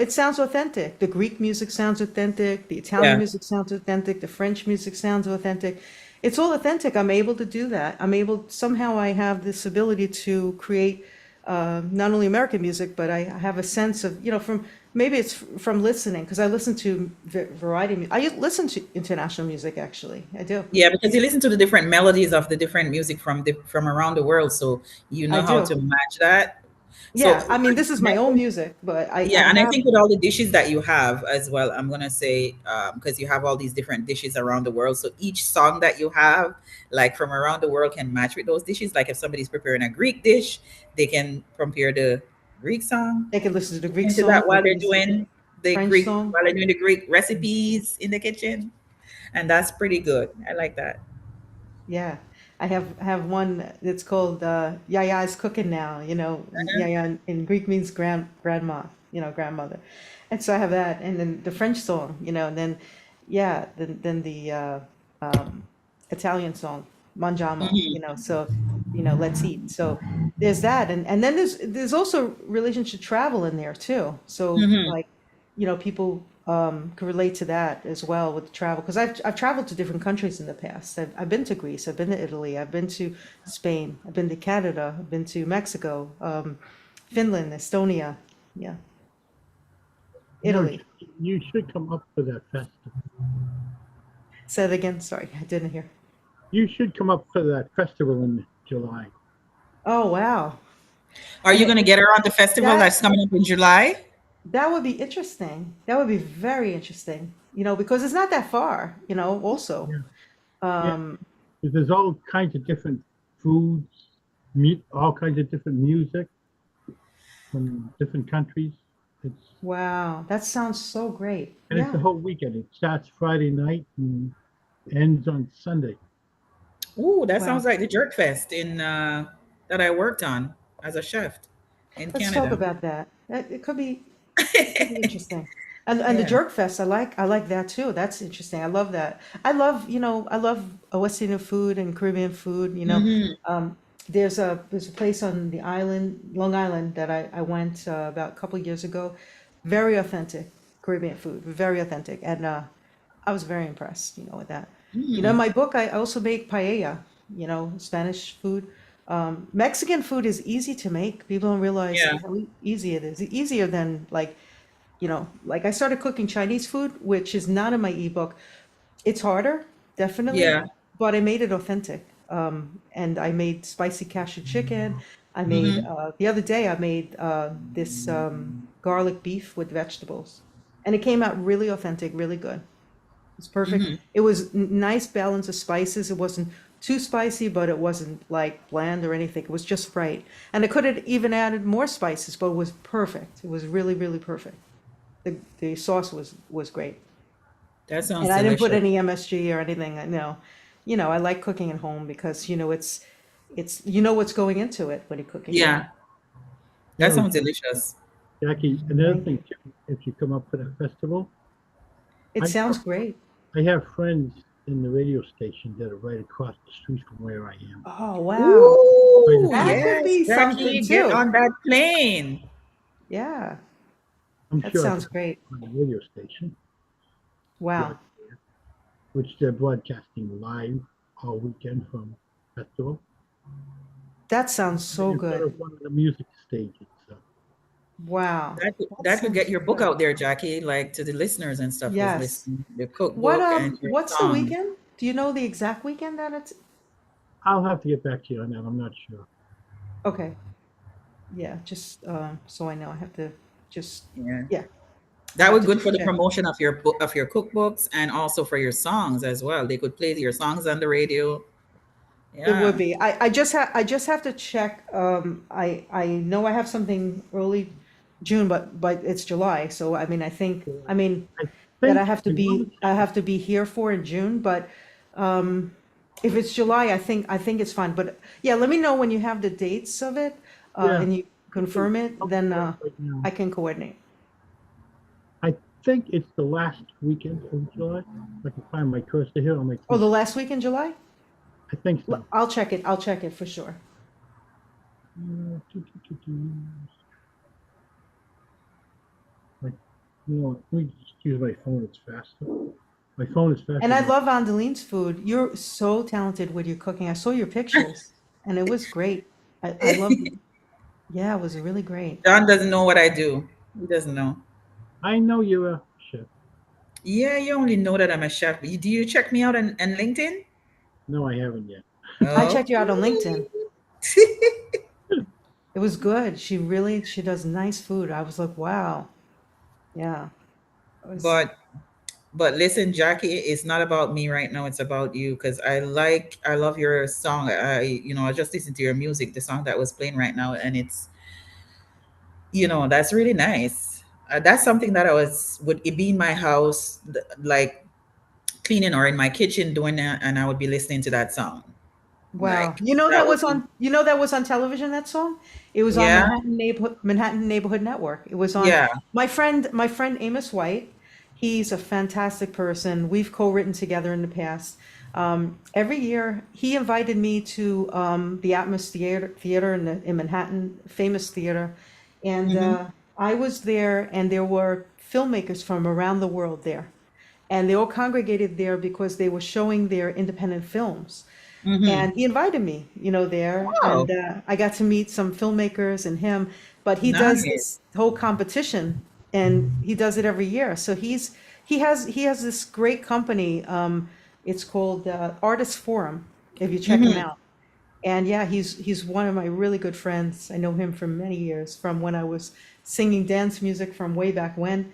S3: it sounds authentic. The Greek music sounds authentic. The Italian
S5: Yeah.
S3: music sounds authentic. The French music sounds authentic. It's all authentic. I'm able to do that. Somehow I have this ability to create not only American music, but I have a sense of, maybe it's from listening, because I listen to variety. I listen to international music, actually. I do.
S5: Yeah, because you listen to the different melodies of the different music from around the world, so you
S3: I
S5: know how
S3: do.
S5: to match that.
S3: Yeah,
S5: So
S3: I mean, this is my own music, but I
S5: yeah, and I
S3: have,
S5: think with all the dishes that you have as well, I'm gonna say because you have all these different dishes around the world, so each song that you have, like from around the world, can match with those dishes. Like if somebody's preparing a Greek dish, they can compare the Greek song
S3: they can listen to the Greek
S5: into
S3: song,
S5: that
S3: they
S5: while
S3: can
S5: they're
S3: listen to
S5: doing the
S3: French
S5: Greek
S3: song.
S5: while they're doing the Greek recipes in the kitchen, and that's pretty good. I like that.
S3: Yeah, I have one that's called Yaya's cooking now. Yaya in Greek means grandma, grandmother, and so I have that, and then the French song, and then yeah, then the um, Italian song Mangiamo,
S5: Hmm.
S3: so let's eat. So there's that, and then there's also relation to travel in there too. So
S5: Hmm.
S3: like people can relate to that as well with travel because I've traveled to different countries in the past. I've been to Greece, I've been to Italy, I've been to Spain, I've been to Canada, I've been to Mexico, Finland, Estonia, yeah, Italy.
S2: You should come up for that festival.
S3: Say it again. Sorry, I didn't hear.
S2: You should come up for that festival in July.
S3: Oh wow,
S5: Are
S3: and
S5: you gonna get her on the festival
S3: that
S5: that's coming up in July?
S3: that would be interesting. That would be very interesting. Because it's not that far. Also,
S2: Yeah, yeah.
S3: um,
S2: 'Cause there's all kinds of different foods, all kinds of different music from different countries. It's
S3: wow, that sounds so great.
S2: and it's the
S3: Yeah.
S2: whole weekend. It starts Friday night and ends on Sunday.
S5: Ooh, that sounds
S3: Wow.
S5: like the Jerk Fest in that I worked on as a chef in
S3: Let's talk
S5: Canada.
S3: about that. It could be interesting. And the
S5: Yeah.
S3: Jerk Fest, I like that too. That's interesting. I love that. I love West Indian food and Caribbean food.
S5: Hmm.
S3: There's a place on the island, Long Island, that I went about a couple of years ago. Very authentic Caribbean food, very authentic, and I was very impressed. With that. In
S5: Mm.
S3: my book, I also make paella. Spanish food. Mexican food is easy to make. People don't realize
S5: Yeah.
S3: how easy it is. Easier than like I started cooking Chinese food, which is not in my ebook. It's harder, definitely,
S5: Yeah.
S3: but I made it authentic. And I made spicy cashew chicken. I made
S5: Hmm.
S3: the other day I made this garlic beef with vegetables, and it came out really authentic, really good. It's perfect.
S5: Hmm.
S3: It was nice balance of spices. It wasn't too spicy, but it wasn't like bland or anything. It was just right. And I could have even added more spices, but it was perfect. It was really, really perfect. The sauce was great.
S5: That sounds
S3: And I didn't put
S5: delicious.
S3: any MSG or anything. No. I like cooking at home because it's what's going into it when you're cooking at home.
S5: Yeah,
S2: You
S5: that
S2: know,
S5: sounds delicious.
S2: Jackie, another
S3: Thank
S2: thing
S3: you.
S2: too, if you come up for that festival,
S3: It
S2: I
S3: sounds
S2: have
S3: great.
S2: I have friends in the radio station that are right across the street from where I am.
S3: Oh, wow.
S2: Right
S5: Ooh,
S2: across.
S3: That could
S5: yes,
S3: be something
S5: Jackie, get
S3: too.
S5: on that plane.
S3: Yeah,
S2: I'm
S3: that
S2: sure I
S3: sounds
S2: could
S3: great.
S2: on the radio station, right,
S3: Wow.
S2: which they're broadcasting live all weekend from festival.
S3: That sounds
S2: Right
S3: so
S2: in front
S3: good.
S2: of one of the music stages. So
S3: Wow. That
S5: That could get
S3: sounds
S5: your book
S3: good.
S5: out there, Jackie, like to the listeners and stuff who's
S3: Yes.
S5: listening. The cookbook and your
S3: What's the
S5: song.
S3: weekend? Do you know the exact weekend that it's?
S2: I'll have to get back to you on that. I'm not sure.
S3: Okay. Yeah, just so I know. I have to just
S5: Yeah.
S3: yeah, I
S5: That
S3: have
S5: would
S3: to
S5: good
S3: just
S5: for the
S3: check.
S5: promotion of your book of your cookbooks and also for your songs as well. They could play your songs on the radio.
S3: It would
S5: Yeah.
S3: be. I just have to check. I know I have something early June, but it's July, so I mean
S2: So I
S3: that
S2: think I want to
S3: I
S2: say
S3: have to be here for in June, but um if it's July, I think it's fine. But yeah, let me know when you have the dates of it,
S2: yeah.
S3: and you confirm it,
S2: I'll
S3: then
S2: pull it up right now.
S3: I can coordinate.
S2: I think it's the last weekend of July. If I can find my cursor here on my
S3: Oh, the
S2: keyboard.
S3: last week in July?
S2: I think so.
S3: I'll check it. I'll check it for sure.
S2: Uh, doo, doo, doo, doo. Like, let me just use my phone. It's faster. My phone is faster
S3: And I
S2: than
S3: love Andaline's food. You're so talented with your cooking. I saw your pictures and it was great. I loved it. Yeah, it was really great.
S5: John doesn't know what I do. He doesn't know.
S2: I know you're a chef.
S5: Yeah, you only know that I'm a chef. Do you check me out on
S2: No, I haven't yet.
S3: I
S5: Oh.
S3: checked you out on LinkedIn. It was good. She does nice food. I was like, wow. Yeah. It was
S5: But listen, Jackie, it's not about me right now. It's about you because I love your song. I just listened to your music, the song that was playing right now, and it's that's really nice. That's something that I would it be in my house, like cleaning or in my kitchen doing that, and I would be listening to that song.
S3: wow.
S5: Like that would be,
S3: That was on television, that song? It was on
S5: yeah,
S3: Manhattan Neighborhood Network. It was on
S5: yeah.
S3: my friend Amos White. He's a fantastic person. We've co-written together in the past. Every year he invited me to the Atmos Theater in Manhattan, famous theater. And
S5: Mm-hmm,
S3: I was there, and there were filmmakers from around the world there. And they all congregated there because they were showing their independent films.
S5: mm-hmm.
S3: And he invited me, there, and
S5: Wow,
S3: I got to meet some filmmakers and him. But he does
S5: nice.
S3: this whole competition, and he does it every year. So he has this great company. It's called Artist Forum. If you check him
S5: Mm-hmm,
S3: out, and yeah, he's one of my really good friends. I know him for many years, from when I was singing dance music from way back when.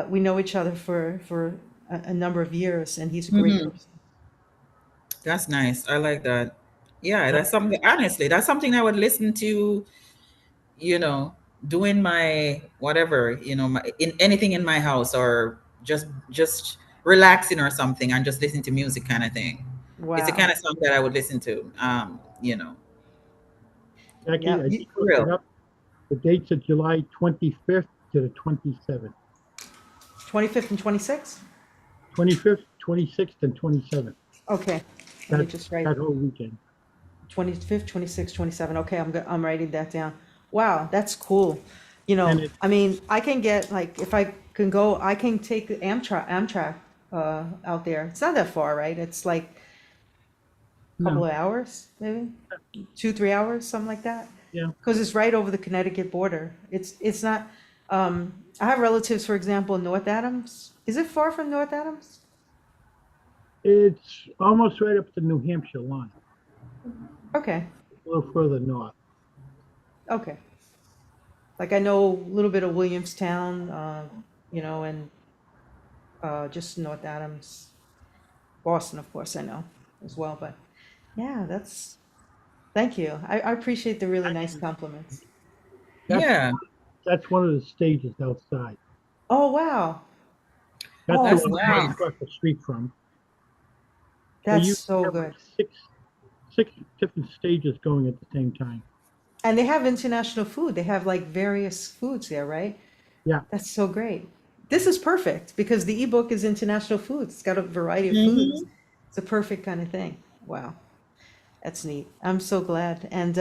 S3: We know each other for a number of years, and he's a great
S5: mm-hmm.
S3: person.
S5: That's nice. I like that. Yeah, that's something. Honestly, that's something I would listen to. You know, doing my whatever. In anything in my house or just relaxing or something and just listening to music kind of thing. It's the kind
S3: Wow.
S5: of song that I would listen to.
S2: Jackie,
S3: Yeah.
S2: I just
S5: For
S2: looked it
S5: real.
S2: up. The dates are July 25th to the 27th.
S3: 25th and 26th?
S2: 25th, 26th, and 27th.
S3: Okay. Let me
S2: That
S3: just write
S2: that whole weekend.
S3: 25th, 26th, 27. Okay, I'm writing that down. Wow, that's cool.
S2: And it
S3: I mean, I can get, like, if I can go, I can take the Amtrak out there. It's not that far, right? It's like a couple
S2: no,
S3: of hours, maybe 2, 3 hours, something like that.
S2: yeah,
S3: Because it's right over the Connecticut border. It's not. I have relatives, for example, in North Adams. Is it far from North Adams?
S2: it's almost right up the New Hampshire line,
S3: Okay,
S2: a little further north.
S3: okay. Like, I know a little bit of Williamstown, and just North Adams, Boston, of course, I know as well. But yeah, thank you. I appreciate the really nice
S2: Actually,
S3: compliments.
S2: that's
S5: Yeah,
S2: that's one of the stages outside.
S3: Oh, wow.
S2: That's the
S3: Oh,
S5: that's
S2: one I'm right
S5: nice.
S3: wow.
S2: across the street from. They
S3: That's
S2: usually
S3: so
S2: have like
S3: good.
S2: six different stages going at the same time.
S3: And they have international food. They have like various foods there, right?
S2: Yeah,
S3: That's so great. This is perfect because the ebook is international foods. It's got a variety of foods.
S5: Hmm.
S3: It's a perfect kind of thing. Wow, that's neat. I'm so glad. And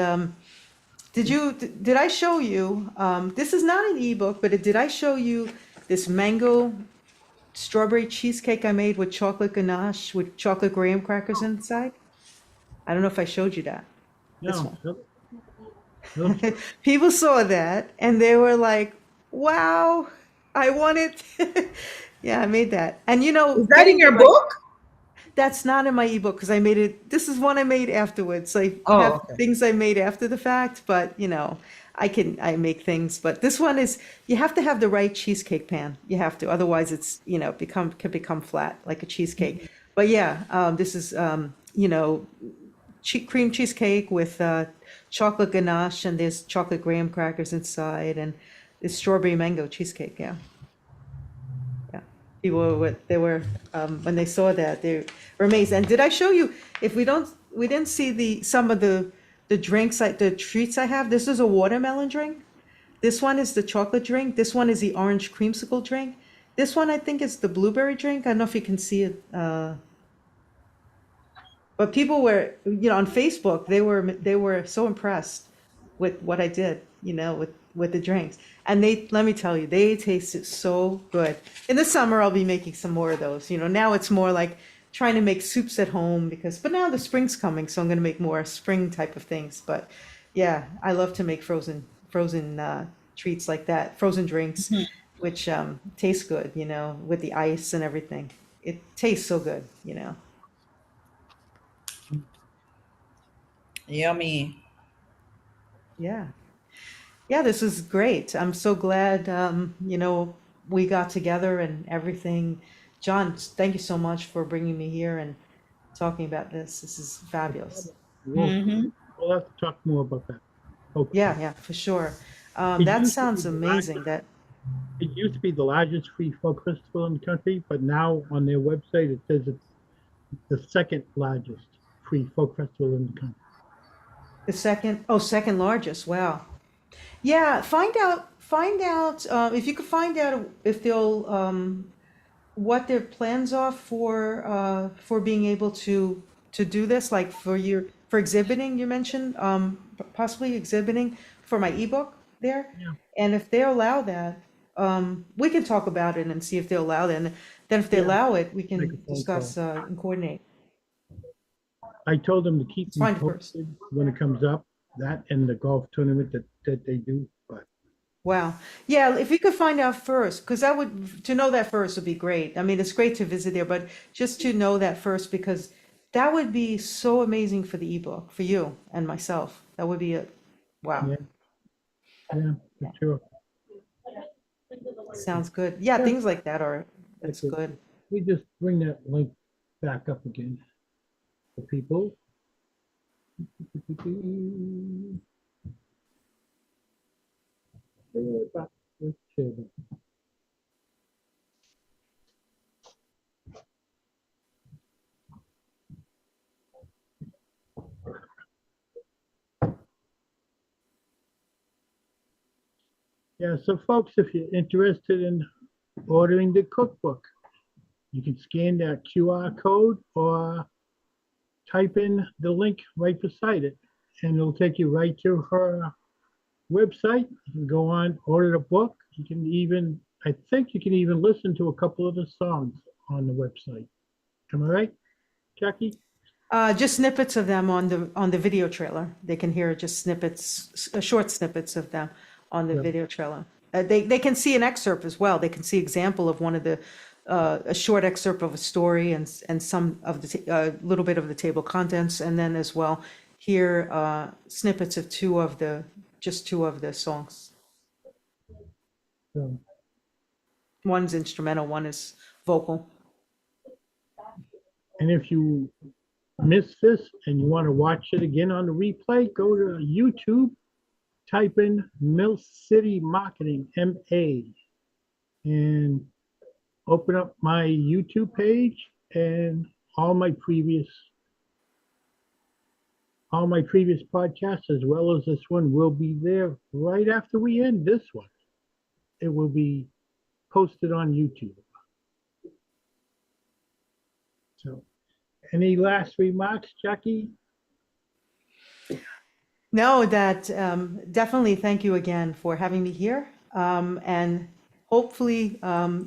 S3: did I show you? This is not an ebook, but did I show you this mango strawberry cheesecake I made with chocolate ganache with chocolate graham crackers inside? I don't know if I showed you that. This
S2: no,
S3: one.
S2: it looks
S3: People saw that and they were like, "Wow, I want it." Yeah, I made that. And
S5: Is that in
S3: getting the
S5: your
S3: right
S5: book?
S3: that's not in my ebook because I made it. This is one I made afterwards. I
S5: Oh,
S3: have
S5: okay.
S3: things I made after the fact, but I make things. But this one is you have to have the right cheesecake pan. You have to, otherwise it's can become flat like a cheesecake. But yeah, this is cream cheesecake with chocolate ganache, and there's chocolate graham crackers inside, and this strawberry mango cheesecake. Yeah, yeah. They were when they saw that they were amazed. And did I show you? If we didn't see some of the drinks, like the treats I have. This is a watermelon drink. This one is the chocolate drink. This one is the orange creamsicle drink. This one I think is the blueberry drink. I don't know if you can see it. But people were, on Facebook, they were so impressed with what I did, with the drinks. And let me tell you, they tasted so good. In the summer, I'll be making some more of those. Now it's more like trying to make soups at home but now the spring's coming, so I'm going to make more spring type of things. But yeah, I love to make frozen treats like that, frozen drinks, which taste good, with the ice and everything. It tastes so good.
S5: Yummy.
S3: Yeah. Yeah, this is great. I'm so glad, we got together and everything. John, thank you so much for bringing me here and talking about this. This is
S2: No
S3: fabulous.
S2: problem.
S5: Hmm.
S2: We'll have to talk more about that. Folk
S3: Yeah,
S2: festival.
S3: yeah, for sure.
S2: It
S3: That
S2: used to be
S3: sounds
S2: the
S3: amazing.
S2: largest.
S3: That
S2: It used to be the largest free folk festival in the country, but now on their website it says it's the second largest free folk festival in the country.
S3: the second largest. Wow. Yeah, find out if you could find out if they'll what their plans are for being able to do this, like for exhibiting, you mentioned, possibly exhibiting for my ebook there.
S2: Yeah,
S3: And if they allow that, we can talk about it and see if they allow it. And then if they
S2: yeah.
S3: allow it, we
S2: Make a
S3: can
S2: phone call.
S3: discuss and coordinate.
S2: I told them to keep
S3: Let's
S2: me
S3: find it first.
S2: posted when it comes up, that and the golf tournament that they do. But
S3: Wow. Yeah, if you could find out first, because to know that first would be great. I mean, it's great to visit there, but just to know that first, because that would be so amazing for the ebook, for you and myself. That would be wow.
S2: yeah, yeah, for
S3: Yeah,
S2: sure.
S3: sounds good. Yeah,
S2: Yeah,
S3: things like
S2: that's
S3: that's
S2: it.
S3: good.
S2: We just bring that link back up again for people. Yeah, so folks, if you're interested in ordering the cookbook, you can scan that QR code or type in the link right beside it, and it'll take you right to her website. You can go on, order the book. You can even, I think you can even listen to a couple of the songs on the website. Am I right, Jackie?
S3: Just snippets of them on the video trailer. They can hear just snippets, short snippets of them on the
S2: Yeah.
S3: video trailer. They can see an excerpt as well. They can see example of one of the a short excerpt of a story and some of the little bit of the table contents, and then as well hear snippets of two of the songs.
S2: So,
S3: One's instrumental, one is vocal.
S2: and if you miss this and you want to watch it again on the replay, go to YouTube, type in Mill City Marketing, MA, and open up my YouTube page, and all my previous podcasts as well as this one will be there right after we end this one. It will be posted on YouTube. So, any last remarks, Jackie?
S3: No, that definitely thank you again for having me here. And hopefully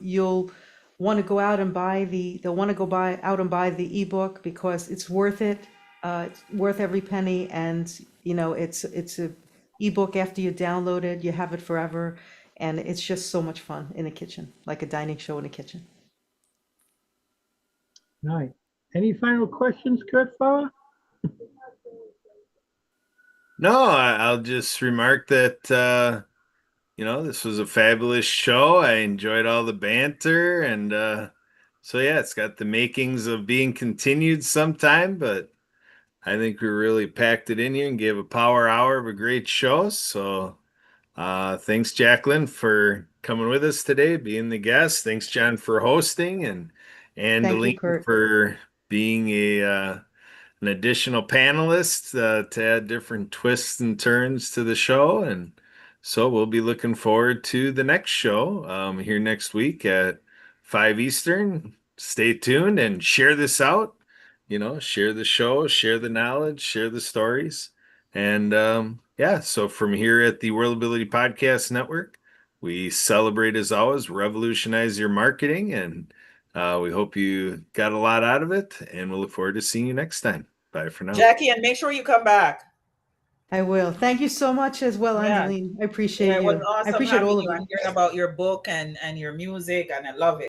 S3: you'll want to go out and they'll want to go out and buy the ebook because it's worth it. It's worth every penny. And it's a ebook after you download it, you have it forever. And it's just so much fun in a kitchen, like a dining show in a kitchen.
S2: All right. Any final questions, Kurt Fowler?
S1: No, I'll just remark that this was a fabulous show. I enjoyed all the banter and so yeah, it's got the makings of being continued sometime, but I think we really packed it in here and gave a power hour of a great show. So thanks, Jacqueline, for coming with us today, being the guest. Thanks, John, for hosting, and
S3: Thank you,
S1: Angeline
S3: Kurt.
S1: for being an additional panelist to add different twists and turns to the show. And so we'll be looking forward to the next show here next week at 5 Eastern. Stay tuned and share this out. Share the show, share the knowledge, share the stories. And yeah, so from here at the World Ability Podcast Network, we celebrate as always, revolutionize your marketing. And we hope you got a lot out of it, and we'll look forward to seeing you next time. Bye for now.
S5: Jackie, and make sure you come back.
S3: I will. Thank you so much as well,
S5: Yeah.
S3: Angeline. I
S5: Yeah,
S3: appreciate
S5: it was
S3: you. I
S5: awesome
S3: appreciate
S5: having
S3: all of
S5: you
S3: you.
S5: and hearing about your book and your music, and I love it.